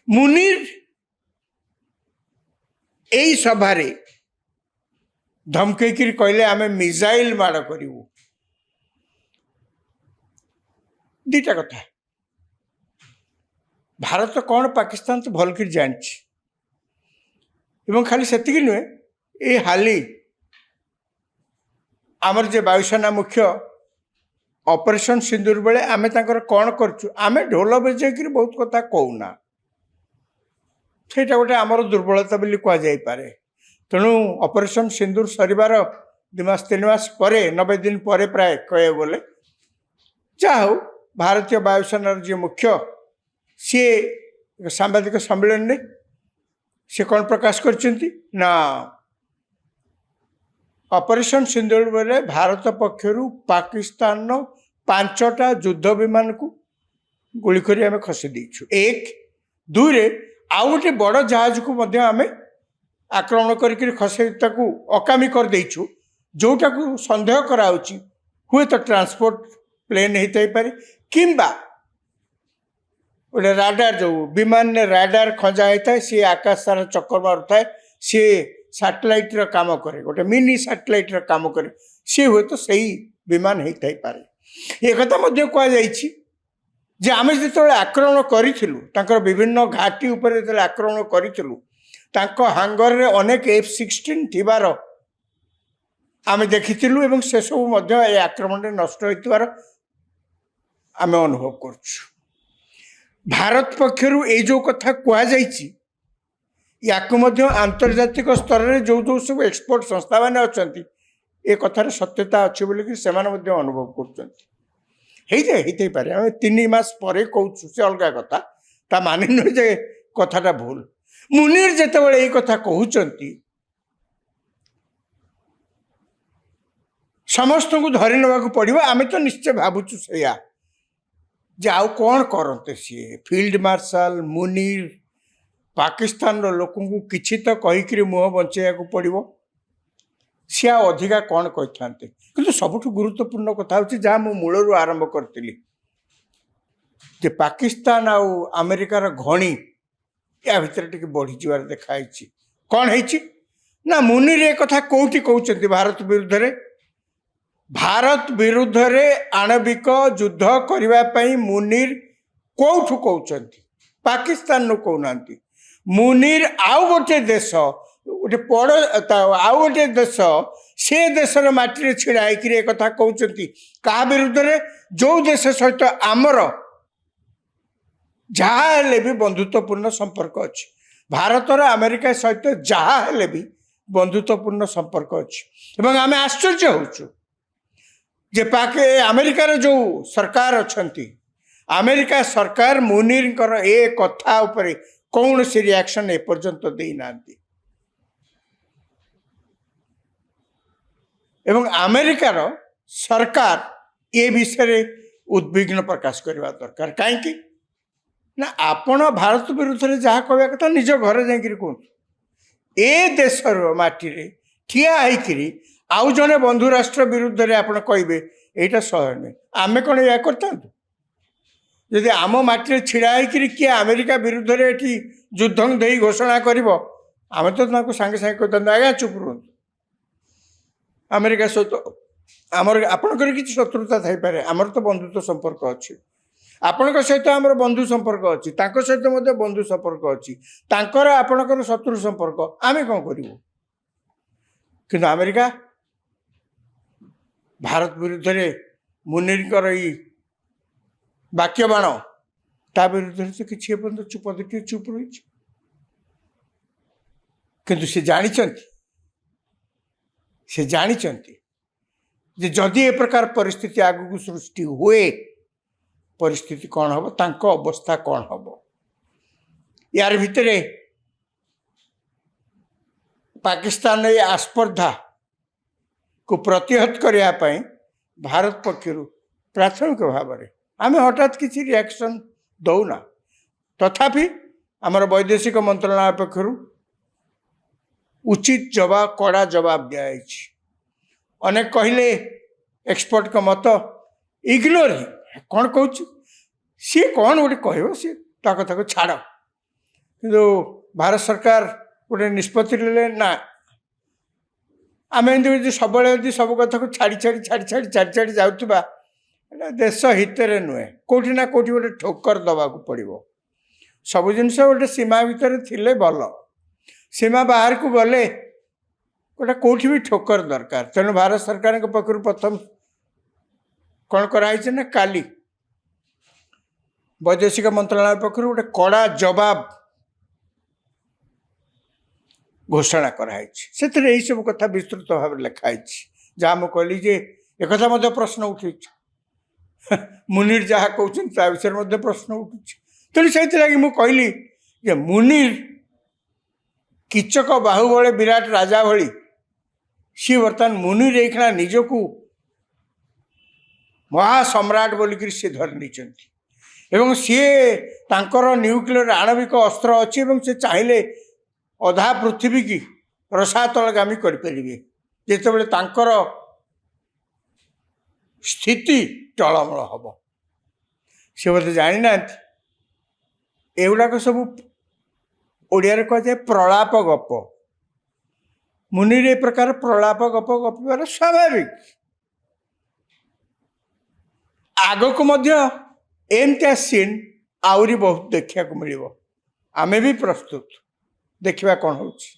मुनीर यही सभार धमकई कहले आम मिसाइल माड़ करूँ दीटा कथा भारत कौन पाकिस्तान तो भल कर जानी खाली से नुहे ये हाली आमर जे वायुसेना मुख्य ऑपरेशन सिंदूर बेले आमे तांकर कौन करचु आमे ढोल बजाई बहुत कथा कहूना से गोटे आमर दुर्बलता बोली कहुए तेणु ऑपरेशन सिंदूर सरिबार 2 मास 3 मास पर 90 दिन पर प्राय कह बोले जहा हो भारतीय वायुसेना जी मुख्य सी सांबादिक सम्मेलन में सी कौन प्रकाश करचंती ना ऑपरेशन सिंदूर बेले भारत पक्षर पाकिस्तान 5टा युद्ध विमान को गुली करी आमे खसी देइछु। 1 2 रे आउ गोटे बड़ जहाज को मध्य आमे आक्रमण करके खसे ताकू अकामी कर देइछु जोटा को संदेह कराउची हुए तो ट्रांसपोर्ट प्लेन होता पारे किंबा गोटे राडार जो विमान ने राडार खंजा होता है सी आकाश सारा चक्कर मारुता है सी सैटेलाइट रो काम करे गोटे मिनी सैटेलाइट रो काम करे सी हुए तो सही विमान होता पारे ये कथा मध्य कहुई जे आमे जिते आक्रमण करूँ विभिन्न घाटी उपर जो आक्रमण करूँ हांगर रे अनेक F-16 थिबार आमे देखिथिलु एवं से सब आक्रमण रे नष्ट होइतिबार आमे अनुभव करछु। भारत पक्षरु ए जो कथा कुआ जाइछि याकु मध्य आंतर्जातिक स्तर रे जो सब एक्सपोर्ट संस्था माने अछंती ए कथार सत्यता अच्छे बोली से अनुभव कर पारे आम 3 मास पर कहूँ से अलग कथा ता माने नुहे जे कथाटा भूल मुनीर जिते बड़े ये कथा कहते समस्त को धरी नवा पड़ो आम तो निश्चय भावुँ से जे आउ कौन करते सी फील्ड मार्शल मुनीर पाकिस्तान लोक किछि तो कहीकि मुह बंचाइया पड़ो सी अधिका कौन कही था कि सबुठ गुरुत्वपूर्ण कथा हूँ जहाँ मु मूलरू आरंभ करी जे पाकिस्तान आउ अमेरिकार घणी या भितर टे बढ़ी जबार देखाई कौन है ना मुनीर एक कथा कौटी कहते भारत विरुद्ध रे आणविक युद्ध करने मुनीर कौठु कहते पाकिस्तान कहना मुनीर आउ गोटे देश गोटे पड़ आउ गोटे देश से देशर माटी छिड़ा एक कथा कहते क्या विरुद्ध रे जो देश सहित आमर जहाँ हेले भी बंधुत्वपूर्ण संपर्क अच्छी भारत और अमेरिका सहित जहाँ हेले भी बंधुत्वपूर्ण संपर्क अच्छी आम आश्चर्य होचु जे पाके अमेरिकार जो सरकार अच्छी अमेरिका सरकार मुनीर ए कथा उपरे कौन सी रिएक्शन एपर्यंत देना एवं अमेरिकार सरकार ये विषय उद्विग्न प्रकाश करने दरकार कहीं ना आपण भारत विरुद्ध में जहाँ कहवा कथा निज घर जा कहतु ए देशर माटी रे ठिया होकरी आउ जने बंधु राष्ट्र विरुद्ध में आप कहे यहाँ सह नुहे आम कौन या करता जदि आम माटी छिड़ा होकरी किए अमेरिका विरुद्ध में ये युद्ध दे घोषणा कर आम तो सांगे सांगे कहता आज्ञा चुप रुहतु अमेरिका सहित आमर आपणकर किसी शत्रुता थी पारे आमर तो बंधुत्व संपर्क अच्छी आपण सहित आमर बंधु संपर्क अच्छी सहित बंधु संपर्क अच्छी आपणकर शत्रु संपर्क आम कौन करूँ कि अमेरिका भारत विरुद्ध रे मुनीर ई वाक्य बाण ता विरुद्ध तो किसी चुप रही किंतु से जानी जदि ए प्रकार परिस्थिति आगु सृष्टि हुए परिस्थिति कौन हम तांको अवस्था कौन हम यार भितरे पाकिस्तान ये आस्पर्धा को प्रतिहत करने भारत पक्षर प्राथमिक भाव में आम हठात किसी रिएक्शन दौना तथापि आमर वैदेशिक मंत्रणालय पक्षर उचित जवाब कड़ा जवाब दिया अनेक कहले एक्सपर्ट का मत इग्नोर कौन कहूँ सी कौन गोटे कह सी कथा को छाड़ କିନ୍ତୁ ଭାରତ ସରକାର ଗୋଟେ ନିଷ୍ପତ୍ତି ନେଲେ ନା ଆମେ ଏମିତି ଯଦି ସବୁବେଳେ ଯଦି ସବୁ କଥାକୁ ଛାଡ଼ି ଯାଉଥିବା ଏଇଟା ଦେଶ ହିତରେ ନୁହେଁ। କେଉଁଠି ନା କେଉଁଠି ଗୋଟେ ଠୋକର ଦେବାକୁ ପଡ଼ିବ। ସବୁ ଜିନିଷ ଗୋଟେ ସୀମା ଭିତରେ ଥିଲେ ଭଲ, ସୀମା ବାହାରକୁ ଗଲେ ଗୋଟେ କେଉଁଠି ବି ଠୋକର ଦରକାର। ତେଣୁ ଭାରତ ସରକାରଙ୍କ ପାଖରୁ ପ୍ରଥମ କ'ଣ କରାହେଇଛି ନା କାଲି ବୈଦେଶିକ ମନ୍ତ୍ରଣାଳୟ ପକ୍ଷରୁ ଗୋଟେ କଡ଼ା ଜବାବ ଘୋଷଣା କରାହେଇଛି। ସେଥିରେ ଏହିସବୁ କଥା ବିସ୍ତୃତ ଭାବରେ ଲେଖା ହେଇଛି। ଯାହା ମୁଁ କହିଲି ଯେ ଏକଥା ମଧ୍ୟ ପ୍ରଶ୍ନ ଉଠେଇଛି, ମୁନିର ଯାହା କହୁଛନ୍ତି ତା ବିଷୟରେ ମଧ୍ୟ ପ୍ରଶ୍ନ ଉଠୁଛି। ତେଣୁ ସେଇଥିଲାଗି ମୁଁ କହିଲି ଯେ ମୁନିର କିଚକ ବାହୁବଳେ ବିରାଟ ରାଜା ଭଳି ସିଏ ବର୍ତ୍ତମାନ ମୁନିର ଏଇକ୍ଷଣା ନିଜକୁ ମହାସମ୍ରାଟ ବୋଲିକିରି ସିଏ ଧରି ନେଇଛନ୍ତି ଏବଂ ସିଏ ତାଙ୍କର ନ୍ୟୁକ୍ଲିୟର ଆଣବିକ ଅସ୍ତ୍ର ଅଛି ଏବଂ ସେ ଚାହିଁଲେ ଅଧା ପୃଥିବୀ କି ରସାତଳଗାମୀ କରିପାରିବେ ଯେତେବେଳେ ତାଙ୍କର ସ୍ଥିତି ଟଳମଳ ହବ। ସେ ବୋଧେ ଜାଣିନାହାନ୍ତି ଏଗୁଡ଼ାକ ସବୁ ଓଡ଼ିଆରେ କୁହାଯାଏ ପ୍ରଳାପ ଗପ। ମୁନିର ଏ ପ୍ରକାର ପ୍ରଳାପ ଗପ ଗପିବାର ସ୍ୱାଭାବିକ। ଆଗକୁ ମଧ୍ୟ ଏମିତିଆ ସିନ୍ ଆହୁରି ବହୁତ ଦେଖିବାକୁ ମିଳିବ। ଆମେ ବି ପ୍ରସ୍ତୁତ, ଦେଖିବା କ'ଣ ହେଉଛି।